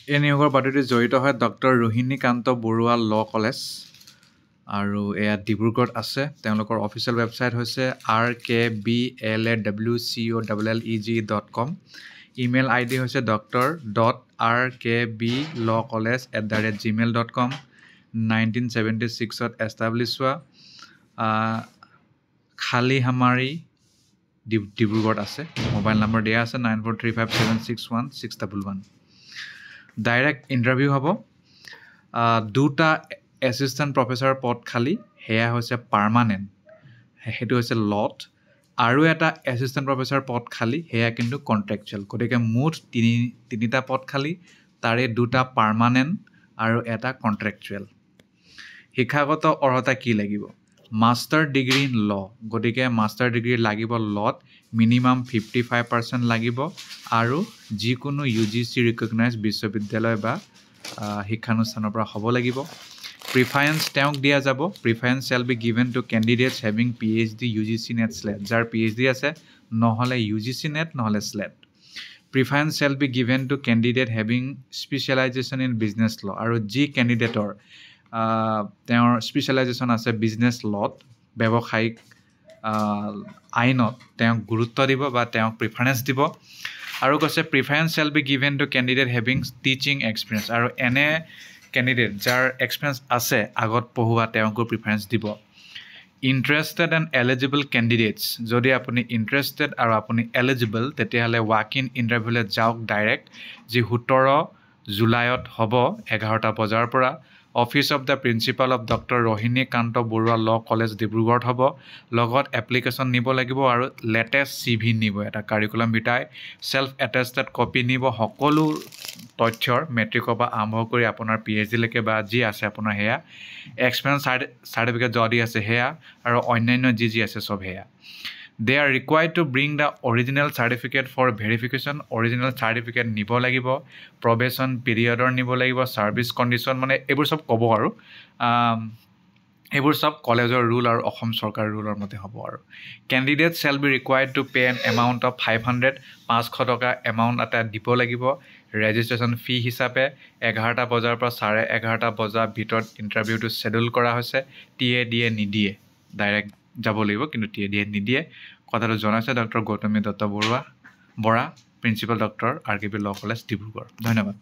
এই নিয়োগৰ পদ্ধতিত জড়িত হয় doctor Rohinikanta Barua law' college আৰু এয়া ডিব্ৰুগড়ত আছে। তেওঁলোকৰ অফিচিয়েল ৱেবছাইট হৈছে rkblaWCOLLEG.com। ইমেইল ID হৈছে dr.rkblawcollege@gmail.com। 1976ত এষ্টাব্লিছ হোৱা খালিহামাৰী ডিব্ৰুগড়ত আছে। মোবাইল নম্বৰ দিয়া আছে 9435761611। ডাইৰেক্ট ইণ্টাৰভিউ হ'ব। দুটা এছিষ্টেণ্ট প্ৰফেচৰ পদ খালী, সেয়া হৈছে পাৰ্মানেণ্ট, সেইটো হৈছে লট। আৰু এটা এছিষ্টেণ্ট প্ৰফেচৰ পদ খালী, সেয়া কিন্তু কণ্ট্ৰেকচুৱেল। গতিকে মুঠ তিনিটা পদ খালী, তাৰে দুটা পাৰ্মানেণ্ট আৰু এটা কণ্ট্ৰেকচুৱেল। শিক্ষাগত অৰ্হতা কি লাগিব? Master degree in law'. গতিকে মাষ্টাৰ ডিগ্ৰী লাগিব লত, মিনিমাম 55% লাগিব আৰু যিকোনো UGC ৰিকগনাইজ বিশ্ববিদ্যালয় বা শিক্ষানুষ্ঠানৰ পৰা হ'ব লাগিব। প্ৰিফাৰেঞ্চ তেওঁক দিয়া যাব। Preference shell be given to candidates having PhD UGC net slate. যাৰ PhD আছে, নহ'লে UGC নেট, নহ'লে slate. Preference shell be given to candidate having specialisation in business ল'। আৰু যি কেণ্ডিডেটৰ তেওঁৰ স্পেচিয়েলাইজেশ্যন আছে বিজনেছ লত, ব্যৱসায়িক আইনত, তেওঁক গুৰুত্ব দিব বা তেওঁক প্ৰিফাৰেঞ্চ দিব। আৰু কৈছে preference shell be given to candidate having teaching experience. আৰু এনে কেণ্ডিডেট যাৰ এক্সপিৰিয়েঞ্চ আছে আগত পঢ়োৱা, তেওঁকো প্ৰিফাৰেঞ্চ দিব। Interested and eligible candidates. যদি আপুনি ইণ্টাৰেষ্টেড আৰু আপুনি এলিজিবল, তেতিয়াহ'লে ৱাক ইন ইণ্টাৰভিউলৈ যাওক ডাইৰেক্ট, যি 17 জুলাইত হ'ব 11টা বজাৰ পৰা। Office of the principal of doctor Rohinikanta Barua law' college ডিব্ৰুগড়ত হ'ব। লগত এপ্লিকেশ্যন নিব লাগিব আৰু লেটেষ্ট CV নিব, এটা কাৰিকুলাম ভিটাই, চেল্ফ এটেষ্টেড কপি নিব। সকলো তথ্যৰ মেট্ৰিকৰ পৰা আৰম্ভ কৰি আপোনাৰ PhD লৈকে বা যি আছে আপোনাৰ সেয়া, এক্সপিৰিয়েঞ্চ চাৰ্টিফিকেট যদি আছে সেয়া, আৰু অন্যান্য যি আছে চব সেয়া। They are required to bring the original certificate for verification. Original certificate নিব লাগিব, প্ৰবেশ্যন পিৰিয়ডৰ নিব লাগিব, ছাৰ্ভিচ কণ্ডিশ্যন, মানে এইবোৰ চব ক'ব আৰু এইবোৰ চব কলেজৰ ৰুল আৰু অসম চৰকাৰৰ ৰুলৰ মতে হ'ব আৰু। Candidate shall be required to pay an amount of 500 টকা এমাউণ্ট এটা দিব লাগিব ৰেজিষ্ট্ৰেশ্যন ফি হিচাপে। 11টা বজাৰ পৰা 11:30 বজাৰ ভিতৰত ইণ্টাৰভিউটো শ্বেডিউল কৰা হৈছে। TA দিয়ে নিদিয়ে, ডাইৰেক্ট যাব লাগিব, কিন্তু TA দিয়ে নিদিয়ে। কথাটো জনাইছে doctor Gautami Dutta Bora, principal doctor RKB ল' কলেজ ডিব্ৰুগড়। ধন্যবাদ।